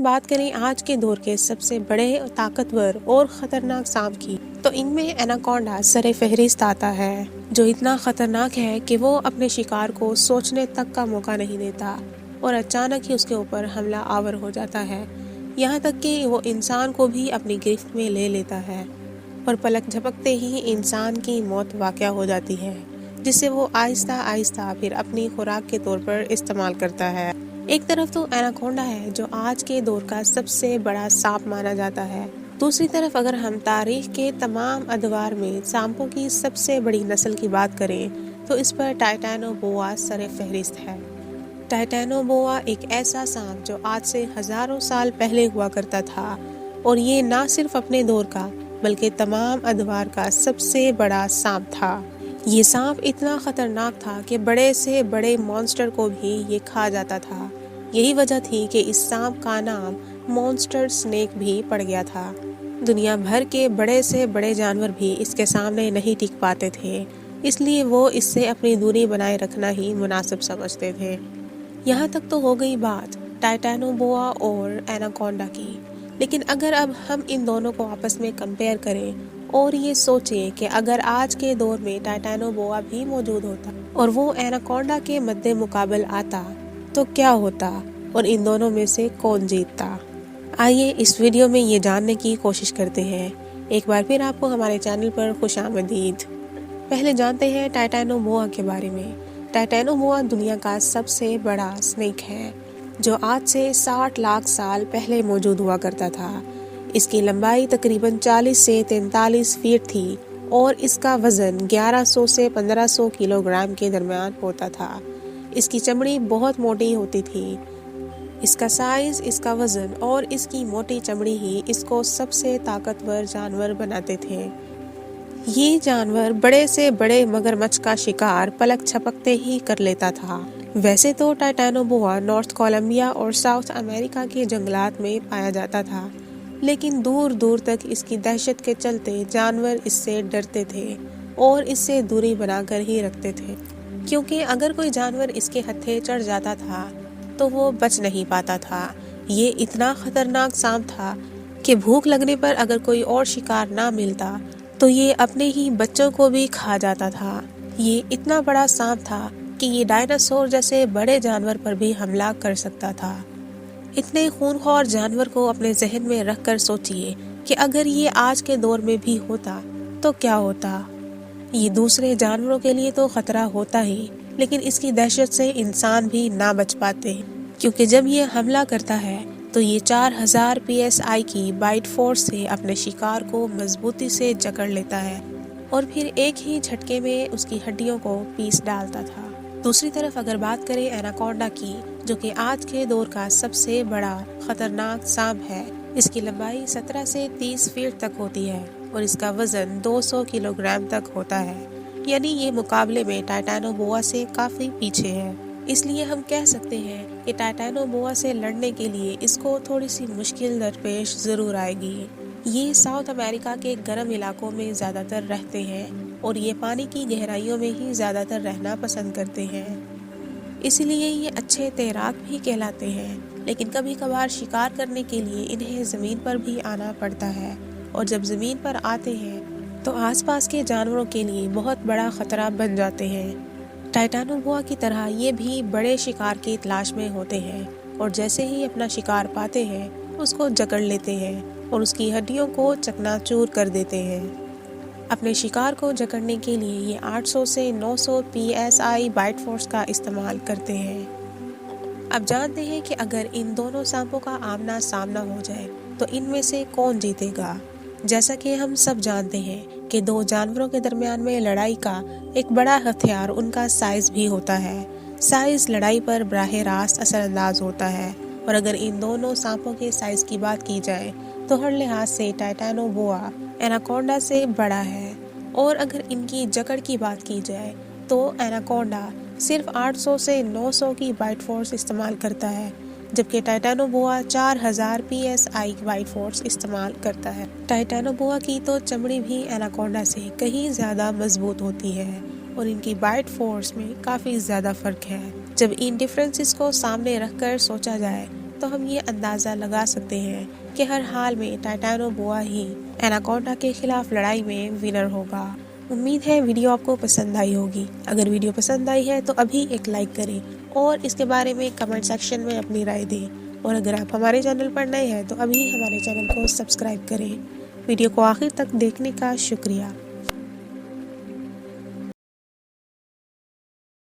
بات کریں آج کے دور کے سب سے بڑے طاقتور اور خطرناک سانپ کی تو ان میں ایناکونڈا سر فہرست آتا ہے، جو اتنا خطرناک ہے کہ وہ اپنے شکار کو سوچنے تک کا موقع نہیں دیتا اور اچانک ہی اس کے اوپر حملہ آور ہو جاتا ہے، یہاں تک کہ وہ انسان کو بھی اپنی گرفت میں لے لیتا ہے اور پلک جھپکتے ہی انسان کی موت واقع ہو جاتی ہے، جسے وہ آہستہ آہستہ پھر اپنی خوراک کے طور پر استعمال کرتا ہے۔ ایک طرف تو ایناکونڈا ہے جو آج کے دور کا سب سے بڑا سانپ مانا جاتا ہے، دوسری طرف اگر ہم تاریخ کے تمام ادوار میں سانپوں کی سب سے بڑی نسل کی بات کریں تو اس پر ٹائٹانوبوا سر فہرست ہے۔ ٹائٹانوبوا ایک ایسا سانپ جو آج سے ہزاروں سال پہلے ہوا کرتا تھا، اور یہ نہ صرف اپنے دور کا بلکہ تمام ادوار کا سب سے بڑا سانپ تھا۔ یہ سانپ اتنا خطرناک تھا کہ بڑے سے بڑے مانسٹر کو بھی یہ کھا جاتا تھا، یہی وجہ تھی کہ اس سانپ کا نام مانسٹر سنیک بھی پڑ گیا تھا۔ دنیا بھر کے بڑے سے بڑے جانور بھی اس کے سامنے نہیں ٹک پاتے تھے، اس لیے وہ اس سے اپنی دوری بنائے رکھنا ہی مناسب سمجھتے تھے۔ یہاں تک تو ہو گئی بات ٹائٹانوبوا اور ایناکونڈا کی، لیکن اگر اب ہم ان دونوں کو آپس میں کمپیئر کریں اور یہ سوچیں کہ اگر آج کے دور میں ٹائٹانوبوا بھی موجود ہوتا اور وہ ایناکونڈا کے مد مقابل آتا تو کیا ہوتا اور ان دونوں میں سے کون جیتتا؟ آئیے اس ویڈیو میں یہ جاننے کی کوشش کرتے ہیں۔ ایک بار پھر آپ کو ہمارے چینل پر خوش آمدید۔ پہلے جانتے ہیں ٹائٹانوبوا کے بارے میں۔ ٹائٹانوبوا دنیا کا سب سے بڑا سنیک ہے جو آج سے 60 لاکھ سال پہلے موجود ہوا کرتا تھا۔ اس کی لمبائی تقریباً 40 سے 43 فیٹ تھی اور اس کا وزن 1100 سے 1500 کلو گرام کے درمیان ہوتا تھا۔ اس کی چمڑی بہت موٹی ہوتی تھی۔ اس کا سائز، اس کا وزن اور اس کی موٹی چمڑی ہی اس کو سب سے طاقتور جانور بناتے تھے۔ یہ جانور بڑے سے بڑے مگرمچھ کا شکار پلک جھپکتے ہی کر لیتا تھا۔ ویسے تو ٹائٹانوبوا نارتھ کولمبیا اور ساؤتھ امریکہ کے جنگلات میں پایا جاتا تھا، لیکن دور دور تک اس کی دہشت کے چلتے جانور اس سے ڈرتے تھے اور اس سے دوری بنا کر ہی رکھتے تھے، کیونکہ اگر کوئی جانور اس کے ہتھے چڑھ جاتا تھا تو وہ بچ نہیں پاتا تھا۔ یہ اتنا خطرناک سانپ تھا کہ بھوک لگنے پر اگر کوئی اور شکار نہ ملتا تو یہ اپنے ہی بچوں کو بھی کھا جاتا تھا۔ یہ اتنا بڑا سانپ تھا کہ یہ ڈائناسور جیسے بڑے جانور پر بھی حملہ کر سکتا تھا۔ اتنے خونخوار جانور کو اپنے ذہن میں رکھ کر سوچئے کہ اگر یہ آج کے دور میں بھی ہوتا تو کیا ہوتا۔ یہ دوسرے جانوروں کے لیے تو خطرہ ہوتا ہی، لیکن اس کی دہشت سے انسان بھی نہ بچ پاتے، کیونکہ جب یہ حملہ کرتا ہے تو یہ 4000 PSI کی بائٹ فورس سے اپنے شکار کو مضبوطی سے جکڑ لیتا ہے اور پھر ایک ہی جھٹکے میں اس کی ہڈیوں کو پیس ڈالتا تھا۔ دوسری طرف اگر بات کریں ایناکونڈا کی، جو کہ آج کے دور کا سب سے بڑا خطرناک سانپ ہے، اس کی لمبائی 17 سے 30 فیٹ تک ہوتی ہے اور اس کا وزن 200 کلو گرام تک ہوتا ہے، یعنی یہ مقابلے میں ٹائٹانوبوا سے کافی پیچھے ہے۔ اس لیے ہم کہہ سکتے ہیں کہ ٹائٹانوبوا سے لڑنے کے لیے اس کو تھوڑی سی مشکل درپیش ضرور آئے گی۔ یہ ساؤتھ امریکہ کے گرم علاقوں میں زیادہ تر رہتے ہیں اور یہ پانی کی گہرائیوں میں ہی زیادہ تر رہنا پسند کرتے ہیں، اس لیے یہ اچھے تیراک بھی کہلاتے ہیں، لیکن کبھی کبھار شکار کرنے کے لیے انہیں زمین پر بھی آنا پڑتا ہے، اور جب زمین پر آتے ہیں تو آس پاس کے جانوروں کے لیے بہت بڑا خطرہ بن جاتے ہیں۔ ٹائٹانوبوا کی طرح یہ بھی بڑے شکار کی تلاش میں ہوتے ہیں اور جیسے ہی اپنا شکار پاتے ہیں اس کو جکڑ لیتے ہیں اور اس کی ہڈیوں کو چکنا چور کر دیتے ہیں۔ اپنے شکار کو جکڑنے کے لیے یہ 800 سے 900 PSI بائٹ فورس کا استعمال کرتے ہیں۔ اب جانتے ہیں کہ اگر ان دونوں سانپوں کا آمنا سامنا ہو جائے تو ان میں سے کون جیتے گا۔ جیسا کہ ہم سب جانتے ہیں کہ دو جانوروں کے درمیان میں لڑائی کا ایک بڑا ہتھیار ان کا سائز بھی ہوتا ہے۔ سائز لڑائی پر براہ راست اثر انداز ہوتا ہے، اور اگر ان دونوں سانپوں کے سائز کی بات کی جائے تو ہر لحاظ سے ٹائٹانوبوا ایناکونڈا سے بڑا ہے، اور اگر ان کی جکڑ کی بات کی جائے تو ایناکونڈا صرف 800 سے 900 کی بائٹ فورس استعمال کرتا ہے، جبکہ ٹائٹانوبوا 4000 PSI کی بائٹ فورس استعمال کرتا ہے۔ ٹائٹانوبوا کی تو چمڑی بھی ایناکونڈا سے کہیں زیادہ مضبوط ہوتی ہے اور ان کی بائٹ فورس میں کافی زیادہ فرق ہے۔ جب ان ڈفرینسز کو سامنے رکھ کر سوچا جائے تو ہم یہ اندازہ لگا سکتے ہیں کہ ہر حال میں ٹائٹانو بوا ہی ایناکونڈا کے خلاف لڑائی میں ونر ہوگا۔ امید ہے ویڈیو آپ کو پسند آئی ہوگی۔ اگر ویڈیو پسند آئی ہے تو ابھی ایک لائک کریں اور اس کے بارے میں کمنٹ سیکشن میں اپنی رائے دیں، اور اگر آپ ہمارے چینل پر نئے ہیں تو ابھی ہمارے چینل کو سبسکرائب کریں۔ ویڈیو کو آخر تک دیکھنے کا شکریہ۔